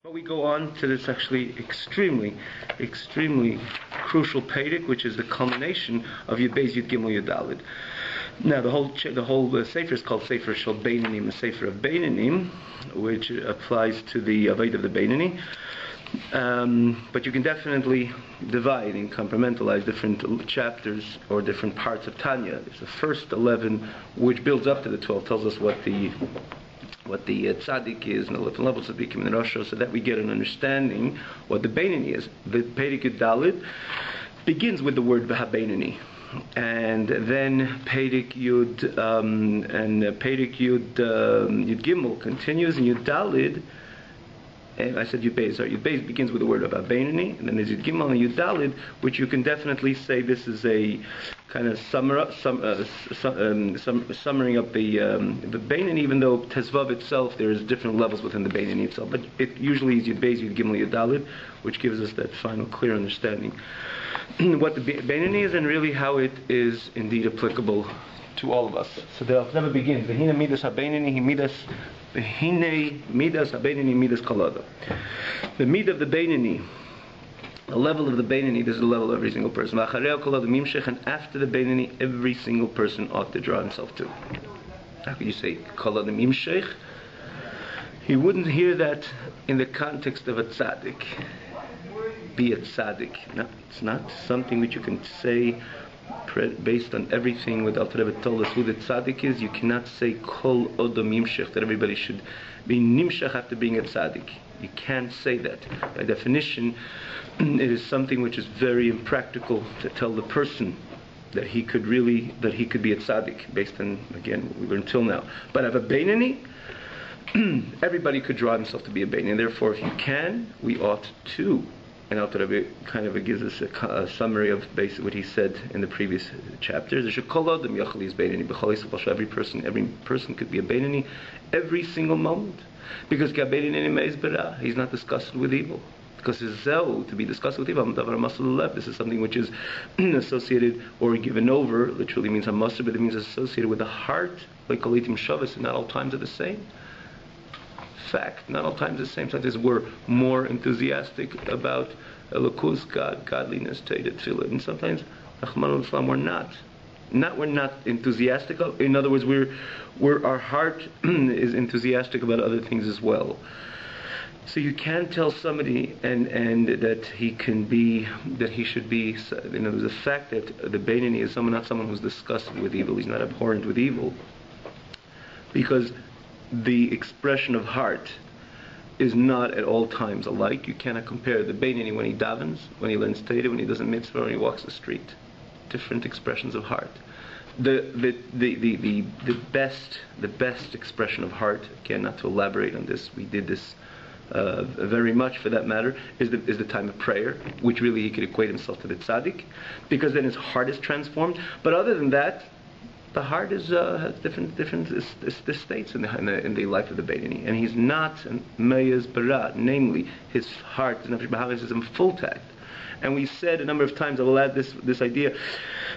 But we go on to this actually extremely crucial Pedic, which is the culmination of Yud Beis Yud Gimel Yud Daled. Now the whole sefer is called Sefer Shel Beinanim, a sefer of Beinanim, which applies to the BAYT of the Beinani. But you can definitely divide and compartmentalize different chapters or different parts of Tanya. There's the first 11, which builds up to the 12, tells us what the tzaddik is and the different levels of tzaddikim in the Rosh, so that we get an understanding what the Beinani is. The Pedic Yud Daled begins with the word V'ha-Beinani, and then Pedic Yud Yud Gimel continues, and Yud Daled. And I said Yud Beis. Sorry, Yud Beis begins with the word about Beinani, and then there's Yud Gimel and Yud Daled, which you can definitely say this is a kind of summary up the Beinani, even though Tezvav itself, there is different levels within the Beinani itself. But it usually is Yud Beis, Yud Gimel, Yud Daled, which gives us that final clear understanding what the Beinani is and really how it is indeed applicable to all of us. So the Alter Rebbe begins. V'hine midas ha-Beinani midas. V'hine midas ha-Beinani midas kolada. The mid of the Beinani, the level of the Beinani, this is the level of every single person. V'acharei kolada mimshech, and after the Beinani, every single person ought to draw himself to. How could you say kolada mimshech? He wouldn't hear that in the context of a tzaddik. Be a tzaddik. No, it's not something which you can say based on everything what Alter Rebbe told us who the tzaddik is. You cannot say kol odom yimshech, that everybody should be nimshech after being a tzaddik. You can't say that. By definition, it is something which is very impractical to tell the person that he could be a tzaddik, based on, again, what we learned till now. But have a Beinani, everybody could draw himself to be a Beinani, and therefore if you can, we ought to. And Alter Rebbe kind of gives us a summary of basically what he said in the previous chapters. Every person could be a Beinani every single moment, because he's not disgusted with evil. Because to be disgusted with evil, this is something which is associated or given over. Literally means hamasr, but it means associated with the heart. Like kolitim shavas, and not all times are the same. Fact, not all times the same. Sometimes we're more enthusiastic about elokus, God, godliness, tefillah, and sometimes Rahman al-Islam we're not. We're not enthusiastic. In other words, our heart is enthusiastic about other things as well. So you can't tell somebody and that he should be. The fact that the Beinani is not someone who's disgusted with evil. He's not abhorrent with evil, because the expression of heart is not at all times alike. You cannot compare the Beinani when he davens, when he learns Torah, when he does a mitzvah, when he walks the street. Different expressions of heart. The best expression of heart, again, not to elaborate on this, we did this very much for that matter, is the time of prayer, which really he could equate himself to the tzaddik, because then his heart is transformed. But other than that, the heart has different states in the life of the Beinani, and he's not meyaz bara, namely his heart is in full tact. And we said a number of times, I will add this idea,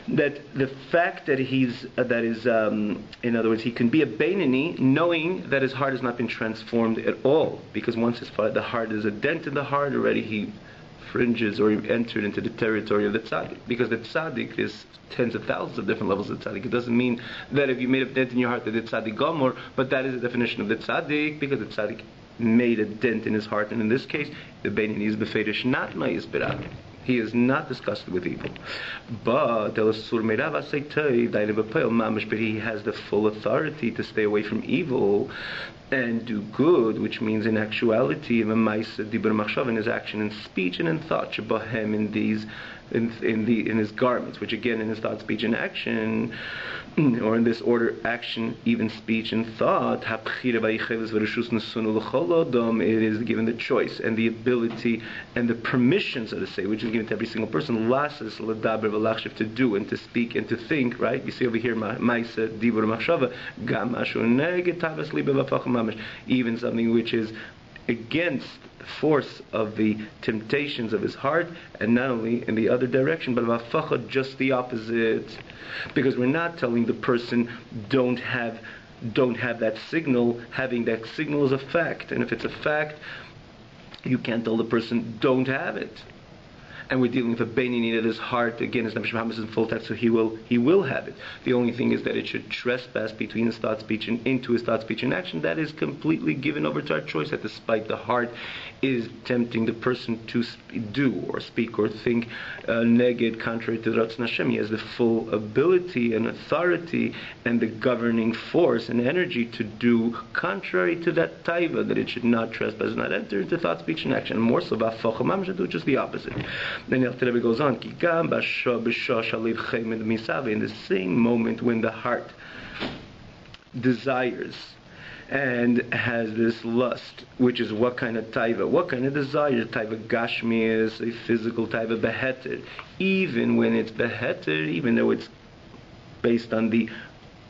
that the fact that in other words, he can be a Beinani knowing that his heart has not been transformed at all, because once the heart is a dent in the heart already, he fringes or he entered into the territory of the tzaddik, because the tzaddik is tens of thousands of different levels of tzaddik. It doesn't mean that if you made a dent in your heart that it's tzaddik gomor, but that is the definition of the tzaddik, because the tzaddik made a dent in his heart, and in this case the Beinani is befedish, not ma'is berat. He is not disgusted with evil, but he has the full authority to stay away from evil and do good, which means in actuality in his action and speech and in thought, in his garments, which again in his thought, speech and action, or in this order, action, even speech and thought, it is given the choice and the ability and the permission, so to say, which is given to every single person, to do and to speak and to think, right? You see over here, even something which is against the force of the temptations of his heart, and not only in the other direction, but just the opposite. Because we're not telling the person don't have that signal. Having that signal is a fact, and if it's a fact, You can't tell the person, don't have it. And we're dealing with a Beinoni that his heart, again, is Muhammad in full text, so he will have it. The only thing is that it should trespass between his thought, speech, and into his thought, speech, and action. That is completely given over to our choice, that despite the heart is tempting the person to do or speak or think neged, contrary to the Ratzon Hashem. He has the full ability and authority and the governing force and energy to do contrary to that taiva, that it should not trespass, not enter into thought, speech, and action. And more so, V'afocham should do just the opposite. Then the Rebbe goes on, in the same moment when the heart desires and has this lust, which is what kind of taiva? What kind of desire? Taiva gashmi is a physical taiva beheter. Even when it's beheter, even though it's based on the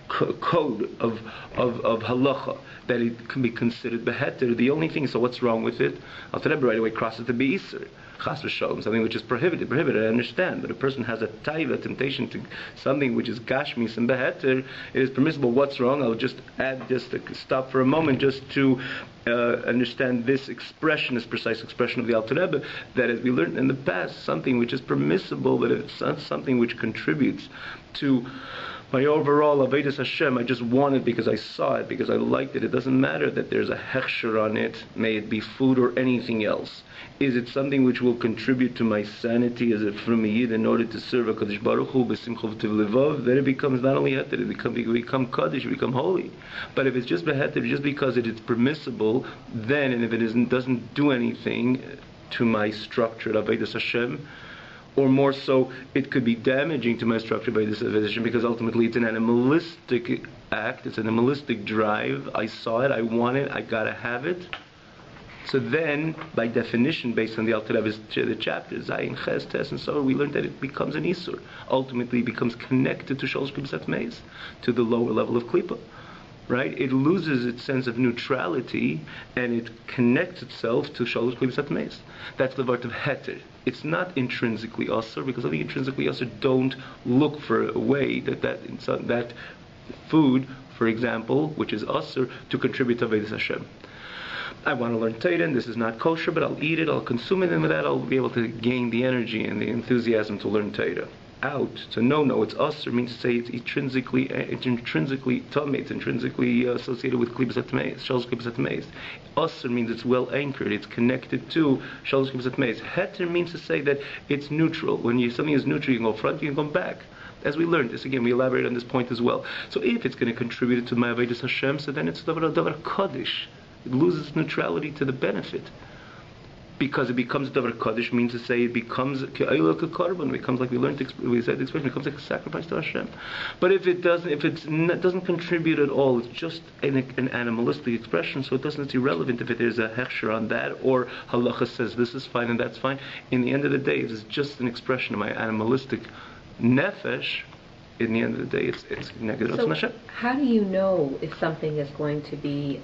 code of halacha, that it can be considered beheter, the only thing, so what's wrong with it? Al Rebbe right away crosses to beiser. Chas v'sholom, something which is prohibited, I understand, but a person has a taiva, temptation to something which is gashmis and beheter, it is permissible. What's wrong? I'll just add, just to stop for a moment, just to understand this expression, this precise expression of the Alter Rebbe, that as we learned in the past, something which is permissible, but it's not something which contributes to my overall Avodas Hashem. I just want it because I saw it, because I liked it. It doesn't matter that there's a hechsher on it, may it be food or anything else. Is it something which will contribute to my sanity as a from a yid in order to serve HaKadosh Baruch Hu b'simcha v'tiv levov? Then it becomes not only heter, it become kaddish, it become holy. But if it's just beheter, just because it is permissible, then, and if it doesn't do anything to my structure of Avodas Hashem, or more so, it could be damaging to my structure by this Hashem, because ultimately it's an animalistic act, it's an animalistic drive. I saw it, I want it, I gotta have it. So then, by definition, based on the Alter Rebbe's the chapters, Zayin, Ches, Tes, and so on, we learned that it becomes an Isur. Ultimately, it becomes connected to Shalosh Klipas Atmeis, to the lower level of Klipa. Right? It loses its sense of neutrality, and it connects itself to Shalosh Klipas Atmeis. That's the word of Heter. It's not intrinsically Asur, because I think intrinsically Asur don't look for a way that food, for example, which is Asur, to contribute to Avodas Hashem. I want to learn Torah, and this is not kosher, but I'll eat it, I'll consume it, and with that I'll be able to gain the energy and the enthusiasm to learn Torah. Out, to no, it's usr means to say it's intrinsically tummy, it's intrinsically associated with klipas atmeis, shalosh klipas atmeis. Usr means it's well anchored, it's connected to shalosh klipas atmeis. Heter means to say that it's neutral. When something is neutral, you can go front, you can go back. As we learned this again, we elaborate on this point as well. So if it's going to contribute to my avodas Hashem, so then it's davar kaddish. It loses neutrality to the benefit, because it becomes davar kaddish, means to say it becomes ke'ayla ke'karban. It becomes, like we said the expression, it becomes like a sacrifice to Hashem. But if it doesn't contribute at all, it's just an animalistic expression, so it's irrelevant if there's a hechsher on that, or halacha says this is fine and that's fine. In the end of the day, if it's just an expression of my animalistic nefesh, in the end of the day, it's negative. So how do you know if something is going to be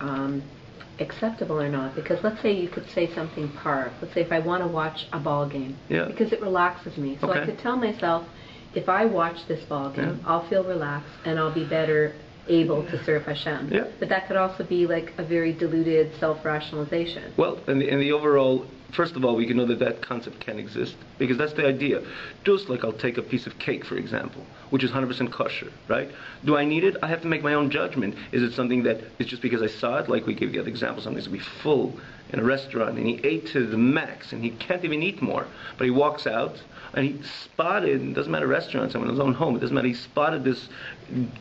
acceptable or not? Because let's say you could say something let's say if I want to watch a ball game, because it relaxes me, so I could tell myself, if I watch this ball game, I'll feel relaxed and I'll be better able to serve Hashem. But that could also be like a very diluted self-rationalization. Well, in the overall, first of all, we can know that concept can exist, because that's the idea. Just like I'll take a piece of cake, for example, which is 100% kosher, right? Do I need it? I have to make my own judgment. Is it something that is just because I saw it, like we gave the other example, something's going to be full in a restaurant, and he ate to the max, and he can't even eat more, but he walks out, and he spotted, it doesn't matter restaurant, someone in his own home, it doesn't matter, he spotted this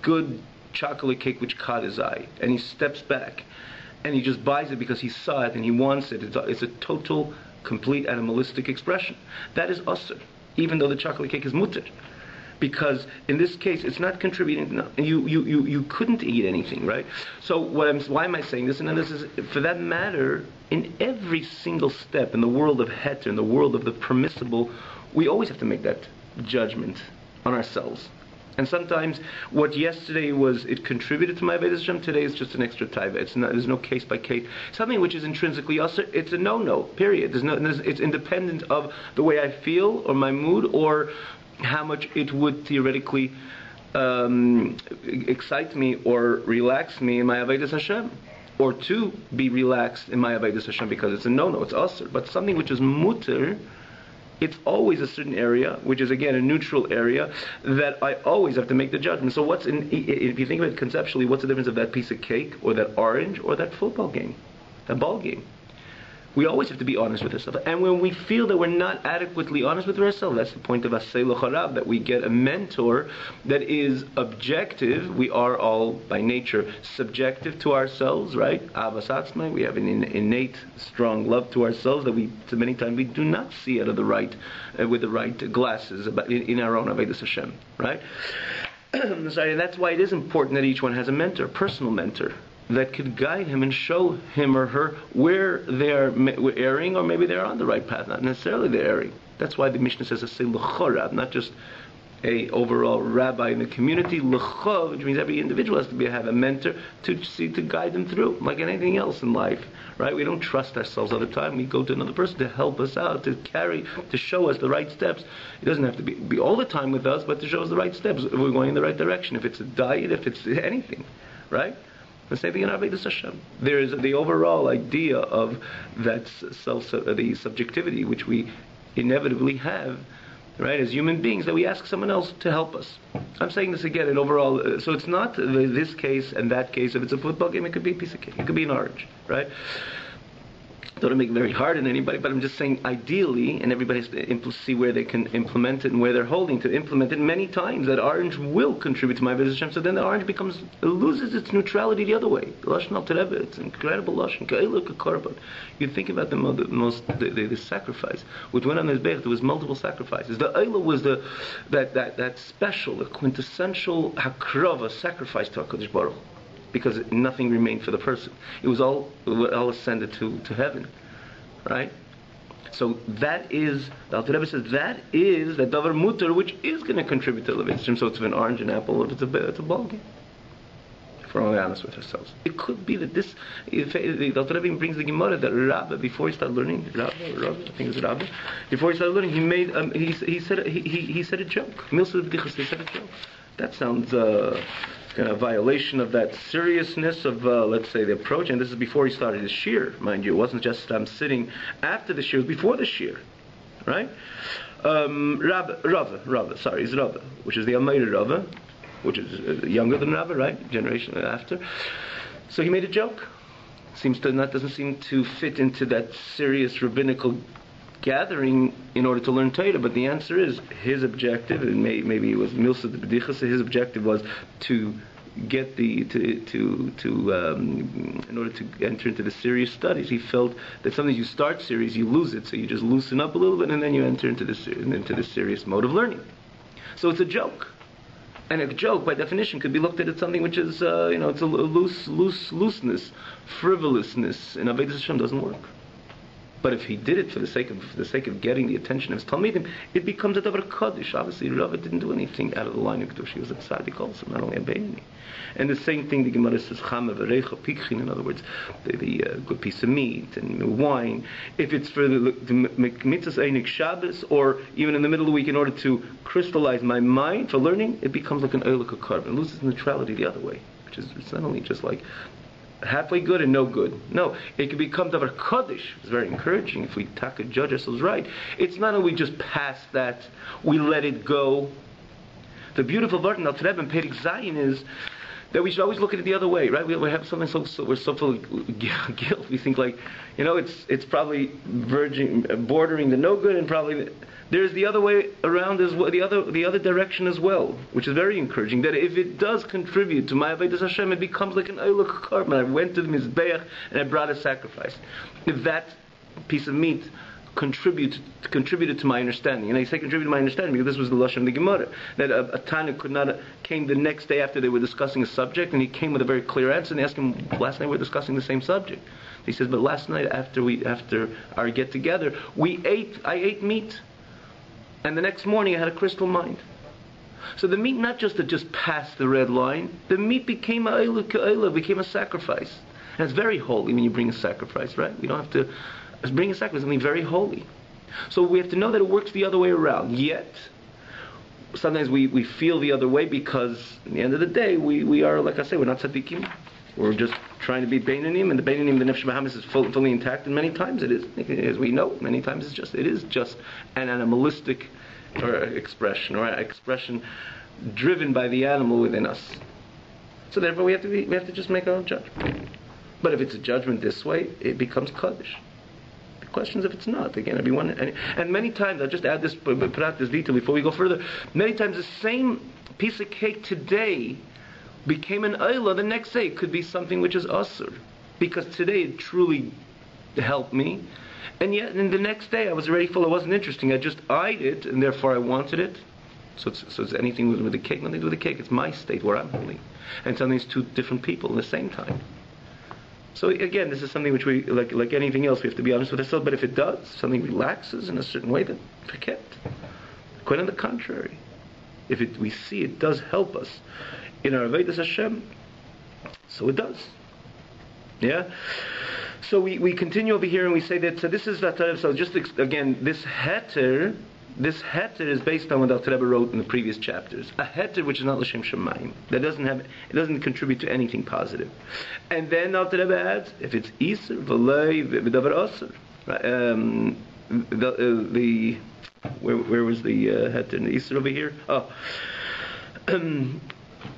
good chocolate cake which caught his eye, and he steps back, and he just buys it because he saw it and he wants it. It's a total, complete animalistic expression. That is usr, even though the chocolate cake is mutter, because in this case it's not contributing. No, you couldn't eat anything, right? So why am I saying this? And then this is, for that matter, in every single step in the world of heter, in the world of the permissible, we always have to make that judgment on ourselves. And sometimes what yesterday was, it contributed to my avodas Hashem, today is just an extra taiva. There's no case by case. Something which is intrinsically usher, it's a no, period. It's independent of the way I feel or my mood, or how much it would theoretically excite me or relax me in my avodas Hashem. or to be relaxed in my avodas Hashem because it's a no-no, it's usr. But something which is mutter, it's always a certain area, which is again a neutral area, that I always have to make the judgment. So if you think of it conceptually, what's the difference of that piece of cake, or that orange, or that football game, that ball game? We always have to be honest with ourselves. And when we feel that we're not adequately honest with ourselves, that's the point of Asay L'Charav, that we get a mentor that is objective. We are all, by nature, subjective to ourselves, right? Avas Atzmai, we have an innate, strong love to ourselves that so many times we do not see out of the right, with the right glasses in our own Avodas Hashem, right? Sorry, and that's why it is important that each one has a mentor, a personal mentor, that could guide him and show him or her where they're erring, or maybe they're on the right path, not necessarily they're erring. That's why the Mishnah says a l'chorab, not just a overall rabbi in the community, l'chov, which means every individual has to have a mentor to guide them through, like anything else in life, right? We don't trust ourselves all the time. We go to another person to help us out, to show us the right steps. It doesn't have to be all the time with us, but to show us the right steps. If we're going in the right direction, if it's a diet, if it's anything, right? The same thing in Avodas Hashem. There is the overall idea of that the subjectivity which we inevitably have, right, as human beings, that we ask someone else to help us. I'm saying this again in overall, so it's not this case and that case. If it's a football game, it could be a piece of cake, it could be an orange, right? Don't want to make it very hard on anybody, but I'm just saying ideally, and everybody has to see where they can implement it and where they're holding to implement it many times, that orange will contribute to my Avodas Hashem, so then the orange loses its neutrality the other way. Lashon al Terebe, it's an incredible Lashon, Ka'elu K'korban. You think about the sacrifice, which went on this Beth, there was multiple sacrifices. The Eila was that special, the quintessential hakrava sacrifice to HaKadosh Baruch Hu, because nothing remained for the person. It was all ascended to heaven, right? So that is, the Alter Rebbe says, that is the davar mutar, which is going to contribute to Levi's. So it's an orange, an apple, if it's a ball game. If we're only honest with ourselves, it could be that this. The Alter Rebbe brings the Gemara that Rabbi, before he started learning, Rabbi, I think it's Rabbi, before he started learning, he made he said a joke. Milsa B'dichas, he said a joke. That sounds kind of violation of that seriousness of, let's say, the approach. And this is before he started his shir, mind you. It wasn't just sitting after the shir, it was before the shir, right? Rabbi, sorry, is Rabbi, which is the Almeida Rabbi, which is younger than Rabbi, right? Generation after. So he made a joke. Doesn't seem to fit into that serious rabbinical gathering in order to learn Torah, but the answer is his objective, and maybe it was Milsa de B'dichas, his objective was to get in order to enter into the serious studies. He felt that sometimes you start serious, you lose it, so you just loosen up a little bit, and then you enter into the serious mode of learning. So it's a joke. And a joke, by definition, could be looked at as something which is, it's a looseness, frivolousness, and Avodas Hashem doesn't work. But if he did it for the sake of getting the attention of his Talmidim, it becomes a davar kaddish. Obviously, Rabbi didn't do anything out of the line of Kedusha. He was a tzaddik also, not only a Beinoni. And the same thing the Gemara says, chama v'reicha pikchin. In other words, the good piece of meat and wine. If it's for the mitzvahs einik Shabbos, or even in the middle of the week, in order to crystallize my mind for learning, it becomes like an oil carbon. It loses neutrality the other way, which is it's not only just like halfway good and no good. No, it can become davar kaddish. It's very encouraging if we judge ourselves right. It's not only we just pass that, we let it go. The beautiful word in Alter Rebbe and Perek Zayin is that we should always look at it the other way, right? We have something so we're so full of guilt. We think like, it's probably bordering the no good, and probably there's the other way around as well, the other direction as well, which is very encouraging. That if it does contribute to my Avodas Hashem, it becomes like an oiluk carbon. I went to the mizbeach and I brought a sacrifice. If that piece of meat contributed to my understanding, and I say contributed to my understanding because this was the lashon of the Gemara, that a Tanya came the next day after they were discussing a subject, and he came with a very clear answer, and they asked him, last night we were discussing the same subject. He says, but last night after our get together, I ate meat. And the next morning I had a crystal mind. So the meat not just passed the red line, the meat became became a sacrifice. And it's very holy when you bring a sacrifice, right? We don't have to bring a sacrifice, something very holy. So we have to know that it works the other way around. Yet, sometimes we feel the other way because at the end of the day, we are, like I say, we're not tzaddikim. We're just trying to be Beinanim, and the Beinanim, the Nefesh Bahamas is fully intact, and many times it is, as we know, many times it is just an animalistic expression, or expression driven by the animal within us. So therefore we have to just make our own judgment. But if it's a judgment this way, it becomes Kaddish. The question is if it's not. Again, everyone, and many times, I'll just add this, put out this detail before we go further, many times the same piece of cake today became an Ayla, the next day it could be something which is Asur. Because today it truly helped me, and yet in the next day I was already full, it wasn't interesting, I just eyed it, and therefore I wanted it. So it's anything with the cake, nothing to do with the cake, it's my state where I'm holding. And something is two different people at the same time. So again, this is something which we, like anything else, we have to be honest with ourselves, but if it does, something relaxes in a certain way, then forget. Quite on the contrary. If we see it does help us in our Vedas Hashem, so it does. Yeah? So we continue over here and we say that, so this is that, so just again, this heter is based on what Alter Rebbe wrote in the previous chapters. A heter which is not l'shem shamayim, that doesn't contribute to anything positive. And then Alter Rebbe adds, if it's iser v'lei v'davar aser, where was the heter in the iser over here?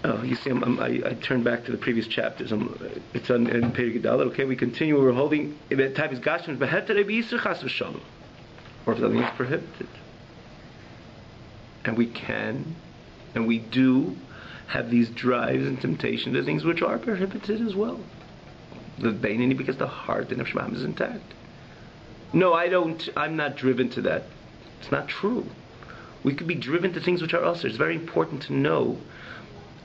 You see, I turned back to the previous chapters. It's on in Perek Yudaled. Okay, we continue. We're holding the type is gashmis beheter b'yisur chas v'shalom, or if something is prohibited, and we can, and we do have these drives and temptations to things which are prohibited as well. The beinoni, because the heart, the nefesh is intact. No, I'm not driven to that. It's not true. We could be driven to things which are usher. It's very important to know.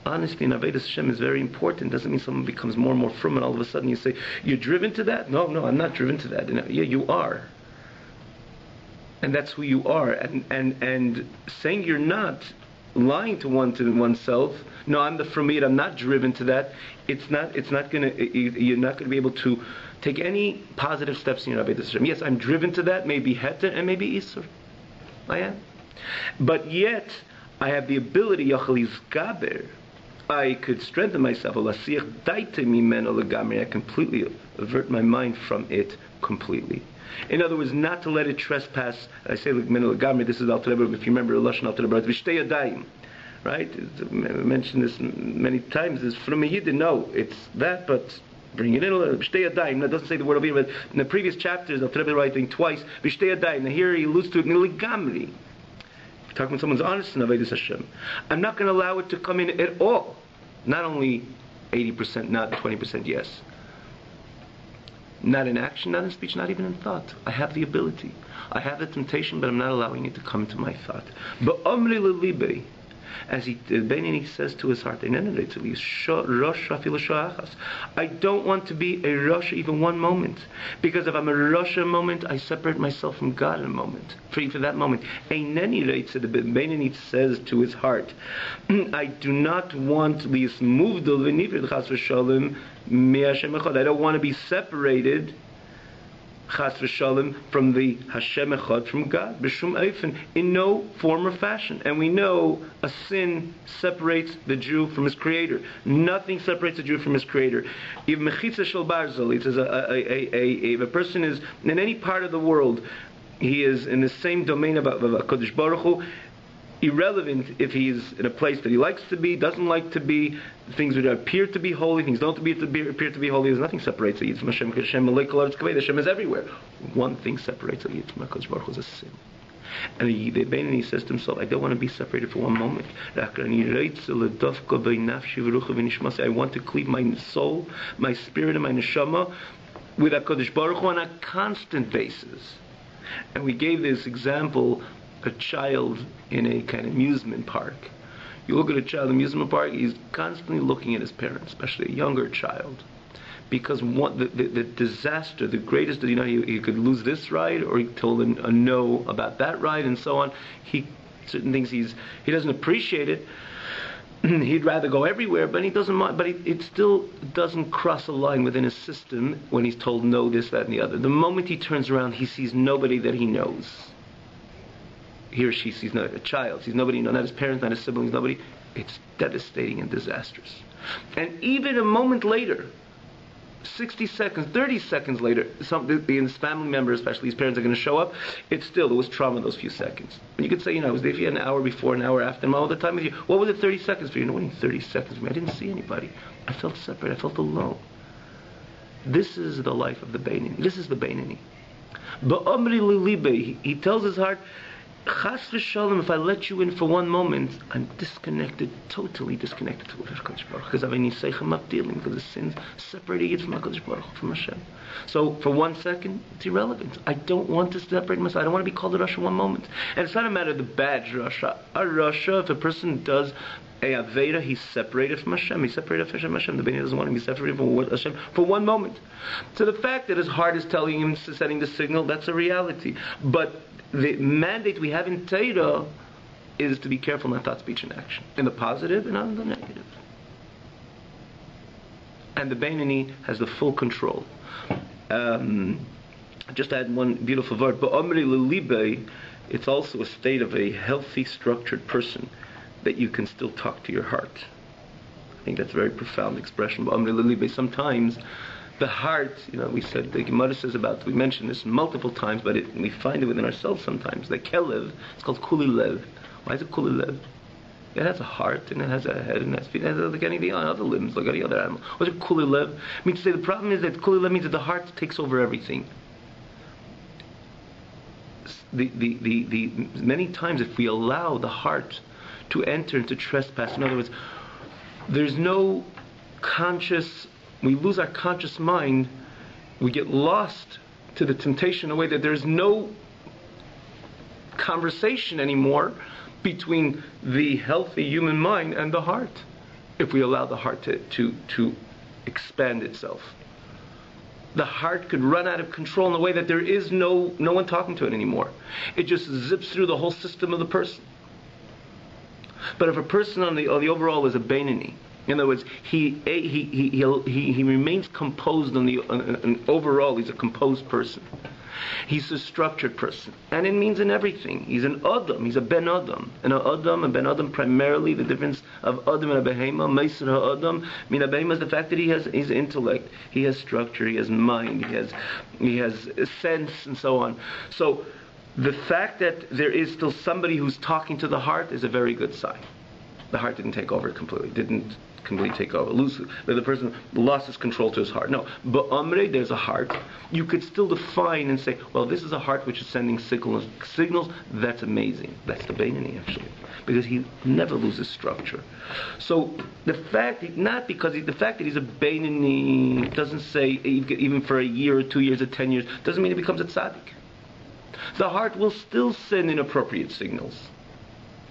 Honestly, in Avodas Hashem is very important. Doesn't mean someone becomes more and more frum and all of a sudden you say, you're driven to that? No, I'm not driven to that. Yeah, you are. And that's who you are. And saying you're not, lying to oneself, no, I'm the frumid, I'm not driven to that, you're not gonna be able to take any positive steps in your Avodas Hashem. Yes, I'm driven to that, maybe heter and maybe isur. I am. But yet, I have the ability, Yachal Yizgaber, I could strengthen myself. I completely avert my mind from it completely. In other words, not to let it trespass. I say this is Alter Rebbe, if you remember Lashon Alter Rebbe, Vishtei Yadayim, right? I mentioned this many times. It's from a Yidden. No, it's that, but bring it in a little. Vishtei Yadayim. That doesn't say the word over here, but in the previous chapters, Alter Rebbe writing twice, Vishtei Yadayim. Now here he alludes to it, Nilegamri. Talking when someone's honest in Avodas Hashem, I'm not going to allow it to come in at all. Not only 80%, not 20% yes. Not in action, not in speech, not even in thought. I have the ability. I have the temptation, but I'm not allowing it to come to my thought. As the Beinoni says to his heart, I don't want to be a Rosh even one moment. Because if I'm a Rosh a moment, I separate myself from God in a moment. For that moment. The Beinoni says to his heart, I do not want to be moved. I don't want to be separated Chas v'shalom from the Hashem Echad, from God, b'shum ofen, in no form or fashion. And we know a sin separates the Jew from his Creator. Nothing separates the Jew from his Creator. If mechitza shel barzol, it says if a person is in any part of the world, he is in the same domain of HaKadosh Baruch Hu, irrelevant if he's in a place that he likes to be, doesn't like to be, things that appear to be holy, things don't appear to be holy. There's nothing separates a Yid from Hashem. Hashem is everywhere. One thing separates a Yid from HaKadosh Baruch Hu is a sin. And the Beinoni says to himself, I don't want to be separated for one moment. I want to cleave my soul, my spirit, and my neshama with HaKadosh Baruch Hu on a constant basis. And we gave this example, a child in a kind of amusement park. You look at a child in an amusement park, he's constantly looking at his parents, especially a younger child. Because the disaster, the greatest, he could lose this ride, or he told him a no about that ride, and so on. Certain things he doesn't appreciate it. He'd rather go everywhere, but he doesn't mind. But it still doesn't cross a line within his system when he's told no, this, that, and the other. The moment he turns around, he sees nobody that he knows. He or she sees not a child, sees nobody, not his parents, not his siblings, nobody. It's devastating and disastrous. And even a moment later, 60 seconds, 30 seconds later, his family member, especially his parents, are going to show up. It was trauma those few seconds. And you could say, I was there for you an hour before, an hour after, and all the time with you. What was it 30 seconds for you? What do you mean 30 seconds for me? I didn't see anybody. I felt separate. I felt alone. This is the life of the Beinoni. This is the Beinoni. Ba'amri lilibe, he tells his heart, Chas v'shalom, if I let you in for one moment, I'm disconnected, totally disconnected to HaKadosh Baruch Hu, because I'm dealing because the sins separating it from HaKadosh Baruch Hu, from Hashem. So for 1 second, it's irrelevant. I don't want to separate myself. I don't want to be called a Rasha one moment. And it's not a matter of the bad Rasha. A Rasha, if a person does a Aveda, he's separated from Hashem. He's separated from Hashem. The Beinoni doesn't want him to be separated from Hashem for one moment. So the fact that his heart is telling him, sending the signal, that's a reality. But the mandate we have in Torah is to be careful in thought, speech, and action, in the positive and not in the negative. And the Beinoni has the full control. Just add one beautiful word. Ba'amri lilibe, it's also a state of a healthy, structured person that you can still talk to your heart. I think that's a very profound expression. Ba'amri lilibe. Sometimes the heart, we said, the Gemara says about, we mentioned this multiple times, but we find it within ourselves sometimes. The kelev, it's called kuli lev. Why is it kuli lev? It has a heart, and it has a head, and it has feet, and it has like any other limbs, like any other animal. What's it kuli lev? I mean to say the problem is that kuli lev means that the heart takes over everything. The many times if we allow the heart to enter into trespass, in other words, there's no conscious, we lose our conscious mind, we get lost to the temptation in a way that there's no conversation anymore between the healthy human mind and the heart, if we allow the heart to expand itself. The heart could run out of control in a way that there is no one talking to it anymore. It just zips through the whole system of the person. But if a person on the overall is a Beinoni, in other words, he remains composed on overall. He's a composed person. He's a structured person, and it means in everything. He's an Adam. He's a Ben Adam, and an Adam and Ben Adam primarily the difference of Adam and a Behema. Meiser Adam. I mean, a Behema is the fact that he has his intellect, he has structure, he has mind, he has a sense, and so on. So the fact that there is still somebody who's talking to the heart is a very good sign. The heart didn't take over completely. Didn't completely take over. The person lost his control to his heart. No, but Amre, there's a heart. You could still define and say, well, this is a heart which is sending signals. That's amazing. That's the Beinoni actually, because he never loses structure. So the fact that he's a Beinoni doesn't say even for a year or 2 years or 10 years doesn't mean he becomes a tzaddik. The heart will still send inappropriate signals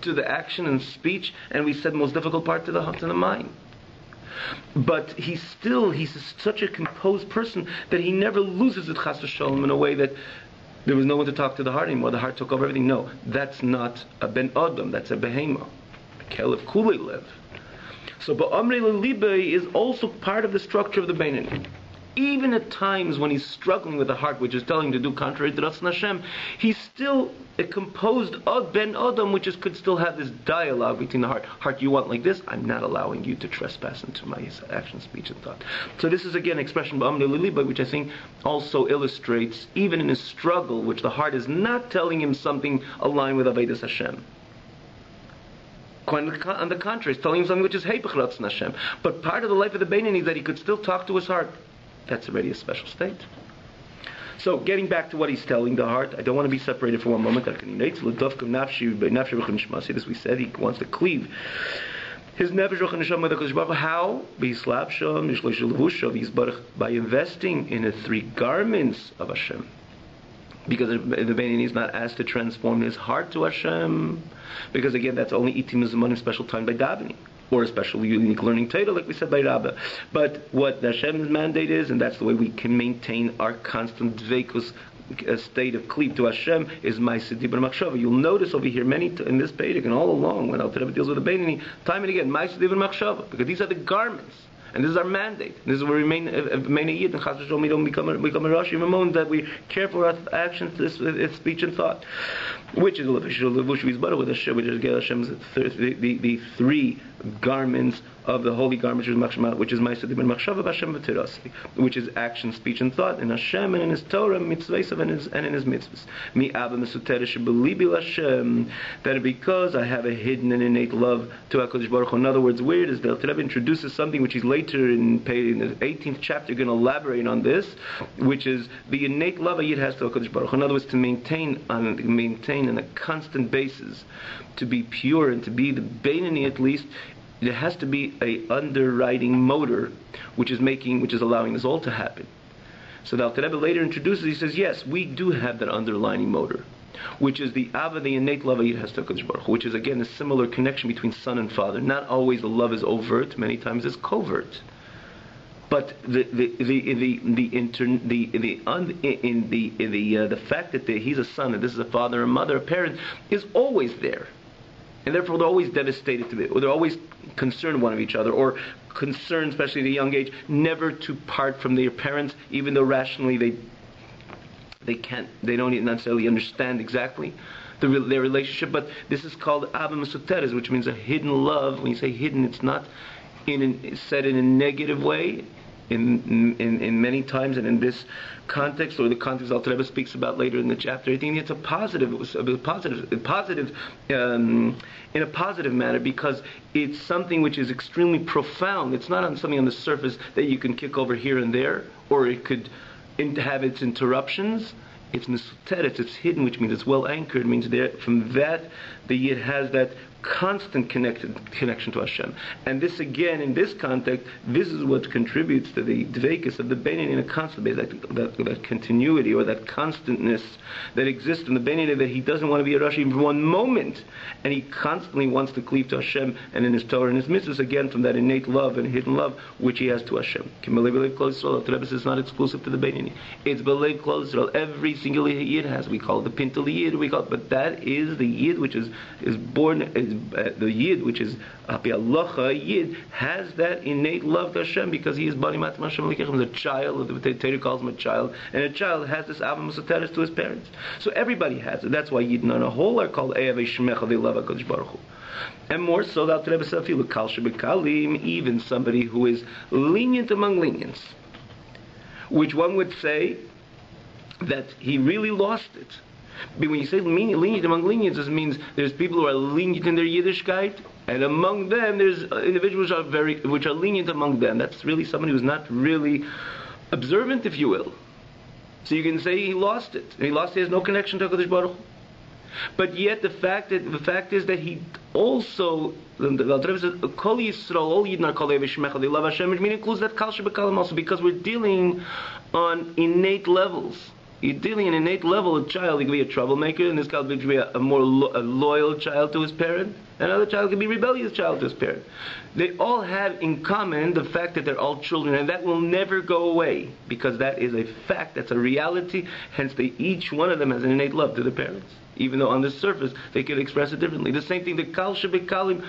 to the action and speech, and we said most difficult part to the mind. But he's such a composed person that he never loses it chas v'sholom in a way that there was no one to talk to the heart anymore. The heart took over everything. No, that's not a Ben Adam. That's a Behema, a Kelev Kulei Lev. So Ba'amri Lelibe is also part of the structure of the Beinoni. Even at times when he's struggling with the heart, which is telling him to do contrary to Ratzon Hashem, he's still a composed Ben Adam, which could still have this dialogue between the heart. Heart, you want like this? I'm not allowing you to trespass into my action, speech, and thought. So this is again an expression Ba'amri Leliba, which I think also illustrates, even in his struggle, which the heart is not telling him something aligned with Avodas Hashem. On the contrary, it's telling him something which is Heipach Ratzon Hashem. But part of the life of the Beinoni is that he could still talk to his heart. That's already a special state. So, getting back to what he's telling the heart, I don't want to be separated for one moment. This we said, he wants to cleave his nefesh ruach neshama with HaKadosh Baruch Hu. How? By investing in the three garments of Hashem. Because the Beinoni is not asked to transform his heart to Hashem. Because again, that's only itim zuman in special time by davening, or a special unique learning Torah, like we said by Rabbi. But what Hashem's mandate is, and that's the way we can maintain our constant dveikus state of cleave to Hashem, is ma'aseh dibur machshava. You'll notice over here in this page and all along when Alter Rebbe deals with the Beinoni, time and again, ma'aseh dibur machshava, because these are the garments. And this is our mandate. This is where we remain a Yid, and Chas v'Shalom we don't become a Rashi in a moment, that we care for our actions, speech and thought. Which is with Hashem, which is Hashem's the three garments of the holy garment, which is Ma'aseh Dibur Machshava Hashem v'Tirasi, which is action, speech, and thought in Hashem and in His Torah, mitzvahs, and in His mitzvahs. Mi Abba Mesuteres shebelibi Hashem, that because I have a hidden and innate love to HaKadosh Baruch Hu. In other words, where does the Rebbe introduces something which he's later in the 18th chapter going to elaborate on this, which is the innate love a Yid has to HaKadosh Baruch Hu. In other words, to maintain on a constant basis, to be pure and to be the Beinoni at least. There has to be a underwriting motor, which is allowing this all to happen. So the Alter Rebbe later introduces. He says, yes, we do have that underlying motor, which is the Ava, the innate love Yid has to HaKadosh Baruch Hu, which is again a similar connection between son and father. Not always the love is overt; many times it's covert. But the fact that he's a son and this is a father and mother, a parent, is always there. And therefore they're always devastated to it, or they're always concerned one of each other, or concerned, especially at a young age, never to part from their parents, even though rationally they don't necessarily understand exactly their relationship. But this is called Abba Mesuteres, which means a hidden love. When you say hidden, it's not said in a negative way. In many times, and in this context, or the context Alter Rebbe speaks about later in the chapter, I think it's in a positive manner, because it's something which is extremely profound. It's not something on the surface that you can kick over here and there, or it could have its interruptions. It's mesuteres, it's hidden, which means it's well anchored. It means there, from that the Yid has that constant connection to Hashem. And this again, in this context, this is what contributes to the dveikus of the Beinoni in a constant base, that continuity or that constantness that exists in the Beinoni, that he doesn't want to be a Rashi even for one moment, and he constantly wants to cleave to Hashem and in his Torah and his mitzvahs, again from that innate love and hidden love which he has to Hashem. The Rebbe says it's not exclusive to the Beinoni. It's belev klal Yisrael. Every single Yid has. We call it the pintel Yid. But that is the Yid which is born. The Yid, which is Api Allah Yid, has that innate love to Hashem because he is Bani Matam Hashem Elikechem, the child. The Torah calls him a child, and a child has this Ava Mesuteres to his parents. So everybody has it. That's why Yidden on a whole are called Eyav Shmecha. They love HaKadosh Baruch Hu. And more so, the Alter Rebbe said, Kal Shebekalim, even somebody who is lenient among lenients, which one would say that he really lost it. But when you say lenient among lenients, this means there's people who are lenient in their Yiddishkeit, and among them there's individuals which are lenient among them. That's really somebody who's not really observant, if you will. So you can say he lost it. He has no connection to HaKadosh Baruch Hu. But yet the fact is that he also, the Rebbe says, Kol Yisrael, all Yidden are Kol Shmecha, they love Hashem, which includes that Kal Shebekalim also, because we're dealing on innate levels. You're dealing in an innate level. A child, he could be a troublemaker, and this child could be a more loyal child to his parent. Another child could be a rebellious child to his parent. They all have in common the fact that they're all children, and that will never go away, because that is a fact, that's a reality. Hence, each one of them has an innate love to the parents, even though on the surface they could express it differently. The same thing, the Kal Shebekalim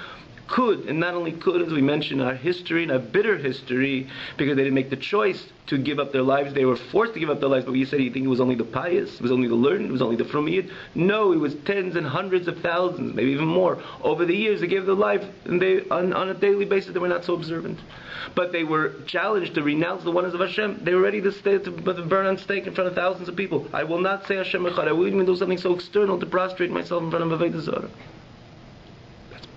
could, and not only could, as we mentioned, our history and our bitter history, because they didn't make the choice to give up their lives. They were forced to give up their lives. But you said you think it was only the pious, it was only the learned, it was only the from Yid. No, it was tens and hundreds of thousands, maybe even more. Over the years, they gave their life, and they on a daily basis, they were not so observant. But they were challenged to renounce the oneness of Hashem. They were ready to burn on stake in front of thousands of people. I will not say Hashem Echad. I wouldn't even do something so external to prostrate myself in front of a BAYT Zorah.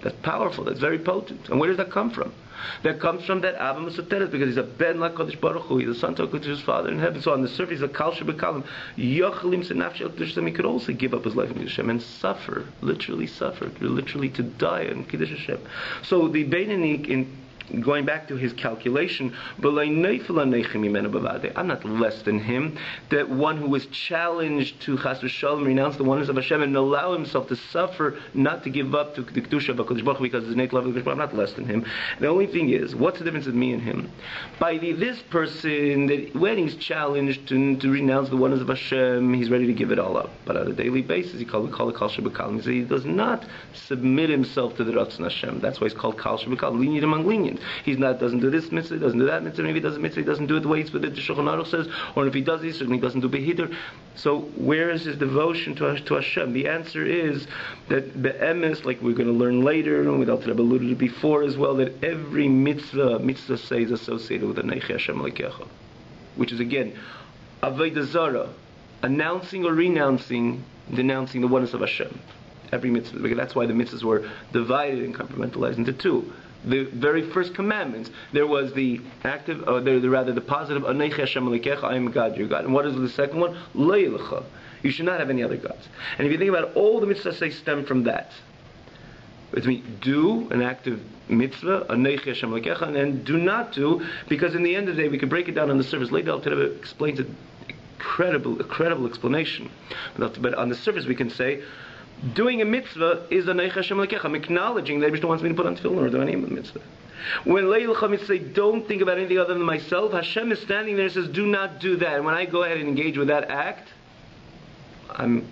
That's powerful. That's very potent. And where does that come from? That comes from that Abba Mesuteres, because he's a Ben LaKadosh Baruch Hu. He's a son to HaKadosh Father in heaven. So on the surface, he's a Kal Shebekalim. Yochelim Senafshi Al Kiddush Hashem. He could also give up his life in Kiddush Hashem and suffer, literally to die in Kiddush Hashem. So the Beinoni, in going back to his calculation, I'm not less than him. That one who was challenged to Chas v'Shalom renounce the oneness of Hashem and allow himself to suffer, not to give up to the Kedusha of HaKadosh Baruch Hu because of his innate love of HaKadosh Baruch Hu, I'm not less than him. The only thing is, what's the difference with me and him? By this person, that when he's challenged to renounce the oneness of Hashem, he's ready to give it all up. But on a daily basis, we call it Kal Shebekalim. He does not submit himself to the Ratzon Hashem. That's why he's called Kal Shebekalim, lenient among lenients. means. He doesn't do this mitzvah, he doesn't do that mitzvah, maybe he does a mitzvah, he doesn't do it the way it's what the Shulchan Aruch says, or if he does this, certainly he doesn't do behidr. So where is his devotion to Hashem? The answer is that the emes, like we're going to learn later, and we alluded to before as well, that every mitzvah say is associated with the Neichi Hashem Elokecha, which is again Avodah Zarah, announcing or denouncing the oneness of Hashem. Every mitzvah, because that's why the mitzvahs were divided and compartmentalized into two. The very first commandments, there was the active, or the positive, Aneichi Hashem Elokecha, I am God, your God. And what is the second one? Lo yelecha. You should not have any other gods. And if you think about it, all the mitzvahs say stem from that. It means do an active mitzvah, Aneichi Hashem Elokecha, and then do not do, because in the end of the day, we can break it down on the surface. Later, Al-Tirabah explains it, incredible explanation. But on the surface, we can say, doing a mitzvah is Aneichi Hashem Elokecha. I'm acknowledging that Hashem wants me to put on tefillin or do any mitzvah. When Leilcha mitzvah say, don't think about anything other than myself, Hashem is standing there and says, do not do that. And when I go ahead and engage with that act, I'm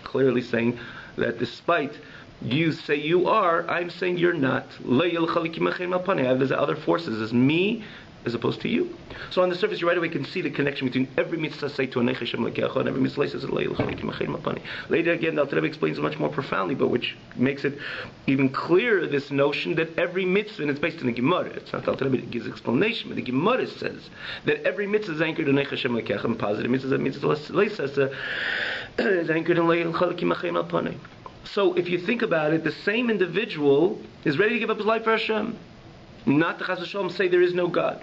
clearly saying that despite you say you are, I'm saying you're not. There's other forces. There's me as opposed to you. So on the surface, you right away can see the connection between every mitzvah say to Aneichi Hashem Elokecha and every mitzvah says Later again, the Rebbe explains it much more profoundly, but which makes it even clearer, this notion that every mitzvah, and it's based on the Gemara, it's not the Rebbe gives explanation, but the Gemara says that every mitzvah is anchored in Aneichi Hashem Elokecha, and positive mitzvah is anchored in So if you think about it, the same individual is ready to give up his life for Hashem. Not to Chas v'Shalom say there is no God.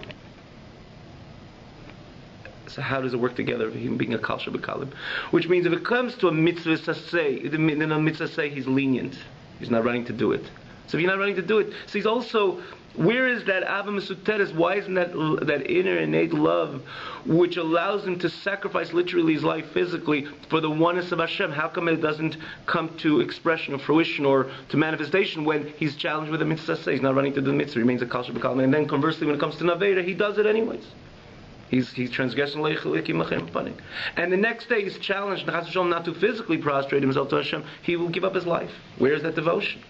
So how does it work together, him being a Kal Shebekalim? Which means if it comes to a mitzvah say, he's lenient. He's not running to do it. So if you're not running to do it, so he's also, where is that Ava Mesuteres? Why isn't that inner innate love which allows him to sacrifice literally his life physically for the oneness of Hashem? How come it doesn't come to expression or fruition or to manifestation when he's challenged with a mitzvah? He's not running to do the mitzvah, he remains a Kal Shebekalim. And then conversely, when it comes to Naveda, he does it anyways. He's transgressing. And the next day he's challenged not to physically prostrate himself to Hashem. He will give up his life. Where is that devotion?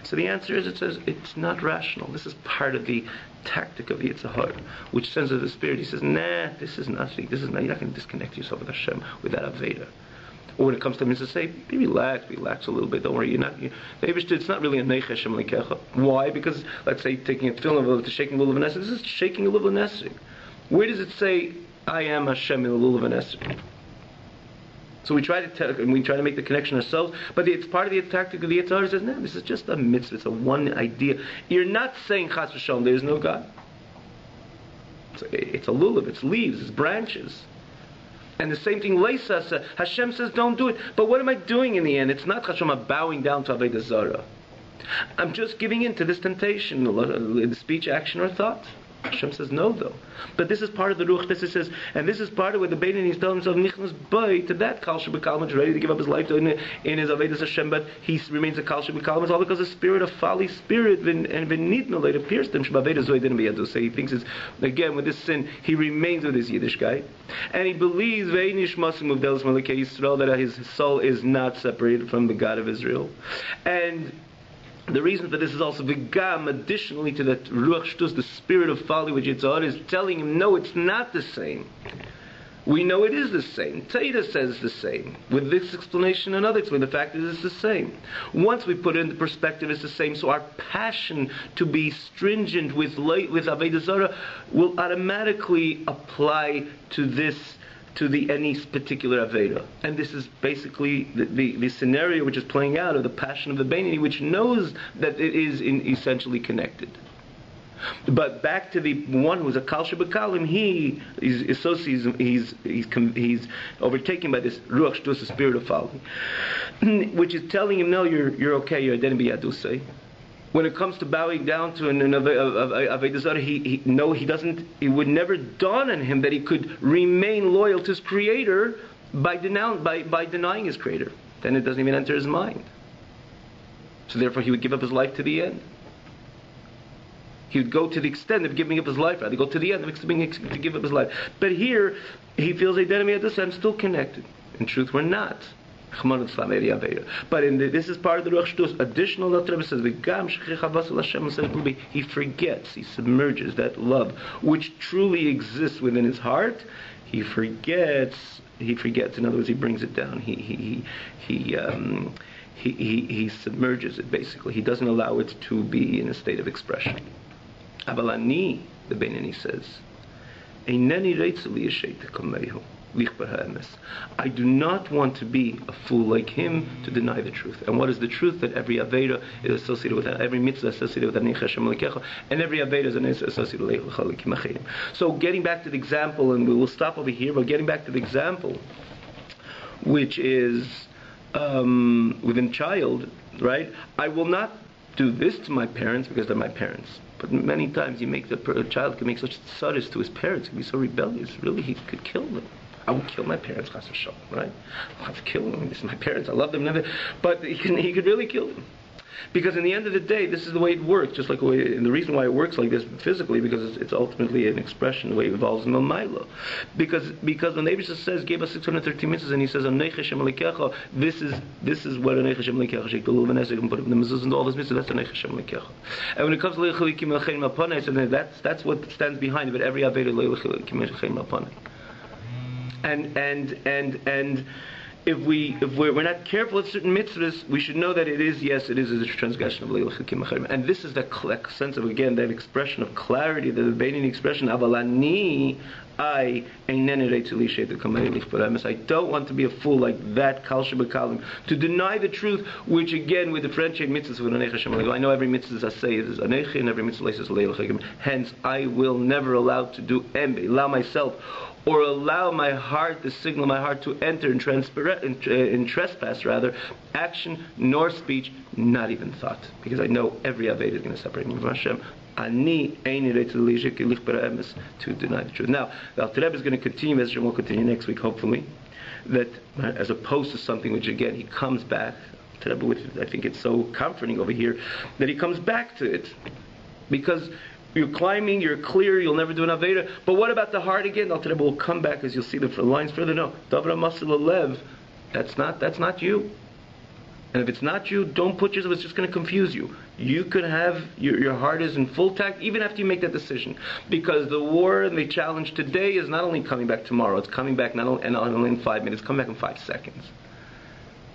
So the answer is, it says, it's not rational. This is part of the tactic of the Yitzhahar, which sends of the Spirit. He says, this is nothing. You're not going to disconnect yourself with Hashem, with that Aveda. Or when it comes to mitzvah, say, relax a little bit. Don't worry, it's not really a Aneichi Hashem Elokecha. Why? Because, let's say, taking a tefillin to shaking a little of an this is shaking a little of an. Where does it say, I am Hashem in a little of an? So we try to make the connection ourselves, but it's part of the tactic of the Yitzhahar. Says, no, this is just a mitzvah. It's a one idea. You're not saying Chas v'Shalom, there is no God. It's a lulav, it's leaves, it's branches. And the same thing, Leisa, Hashem says, don't do it. But what am I doing in the end? It's not Hashem, I'm bowing down to Avodah Zarah. I'm just giving in to this temptation, the speech, action, or thought. Hashem says no, though. But this is part of the Ruach. This says, and this is part of what the BAYT is telling himself, Nichnas BAYT, to that Kal Shebekalim, which is ready to give up his life to in his Avodas Hashem, but he remains a Kal Shebekalim. It's all because the spirit of folly, spirit, and V'nitna, it appears to him, Shebaveda Zoy didn't be able to say. He thinks, again, with this sin, he remains with this Yiddish guy. And he believes, Ve'inish Masim Uvdelis Malakei Yisrael, that his soul is not separated from the God of Israel. And the reason for this is also V'gam, additionally to that Ruach Shtus, the spirit of folly which Yitzhahar is telling him, no, it's not the same. We know it is the same. Taita says the same. With this explanation and other explanation, the fact is it's the same. Once we put it into perspective, it's the same. So our passion to be stringent with Avodah Zarah will automatically apply to this, to any particular Aveda. And this is basically the scenario which is playing out of the passion of the Beinoni, which knows that it is essentially connected. But back to the one who's a Kal Shebekalim, he's overtaken by this Ruach Shtus, the spirit of folly, which is telling him, no, you're okay, you're Aden B'Yadusei. When it comes to bowing down to an Avodah Zarah, he doesn't. It would never dawn on him that he could remain loyal to his Creator by denying his Creator. Then it doesn't even enter his mind. So therefore, he would give up his life to the end. He would go to the extent of giving up his life. Rather, go to the end of to give up his life. But here, he feels identity at this. I'm still connected. In truth, we're not. But this is part of the Ruach Shtus. Additional, the Rebbe says, he forgets, he submerges that love which truly exists within his heart. He forgets. In other words, he brings it down. He submerges it. Basically, he doesn't allow it to be in a state of expression. Abalani, the Beinani says, I do not want to be a fool like him to deny the truth. And what is the truth? That every Aveda is associated with that, every mitzvah is associated with that, and every Aveda is associated with. So getting back to the example, and we will stop over here, but getting back to the example, which is within child, right? I will not do this to my parents because they're my parents. But many times a child can make such tzaddis to his parents, can be so rebellious, really he could kill them. I would kill my parents, chas v'shalom, right? I'll have to kill them. This is my parents. I love them. But he could really kill them. Because in the end of the day, this is the way it works. Just like and the reason why it works like this physically, because it's ultimately an expression, the way it evolves in Milmaila. Because when the Abishah says, gave us 613 mitzvahs, and he says, Anei Hashem Elokecha, this is what Anei Hashem Elokecha, Sheik Belul V'Nesek, and put up the mezuzah and all those mitzvahs, that's Anei Hashem Elokecha. And when it comes to Leichelikim Elchein Mapanei, so that's what stands behind it, but every Aveda Leichelikim Elchein Mapanei. And if we're not careful with certain mitzvahs, we should know that it is a transgression of Leil Chikim Acharim. And this is the sense of, again, that expression of clarity, the Beinani expression, Avalani, I don't want to be a fool like that, Kal Shebekalim, to deny the truth, which again we differentiate mitzvahs with Anei Hashem. I know every mitzvah I say is Anei, and every mitzvah is Leil Chikim. Hence, I will never allow to do envy, allow myself, or allow my heart, to signal my heart to enter in trespass, action nor speech, not even thought. Because I know every Aved is going to separate me from Hashem. Ani to deny the truth. Now, the Alter Rebbe is going to continue, as we'll continue next week, hopefully, that as opposed to something which, again, he comes back, which I think it's so comforting over here, that he comes back to it. Because you're climbing, you're clear, you'll never do an Aveda. But what about the heart again? Alter Rebbe will come back, as you'll see the lines further. No, Davra Masel Lev, that's not you. And if it's not you, don't put yourself, it's just going to confuse you. You could have, your heart is in full tact, even after you make that decision. Because the war and the challenge today is not only coming back tomorrow, it's coming back not only in 5 minutes, it's coming back in 5 seconds.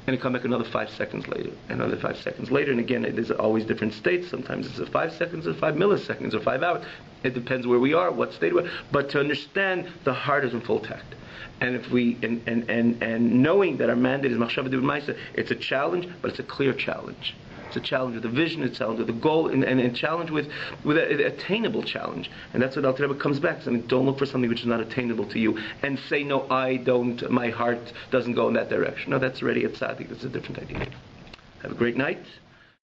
And it come back another 5 seconds later, another 5 seconds later, and again, there's always different states. Sometimes it's 5 seconds, or 5 milliseconds, or 5 hours. It depends where we are, what state we're. But to understand, the heart is in full tact. And if we and knowing that our mandate is machshava d'b'maisa, it's a challenge, but it's a clear challenge. It's a challenge with a vision, it's a challenge with a goal, and a challenge with an attainable challenge. And that's what Alter Rebbe comes back. I mean, don't look for something which is not attainable to you, and say, no, I don't, my heart doesn't go in that direction. No, that's already a tzaddik. That's a different idea. Have a great night.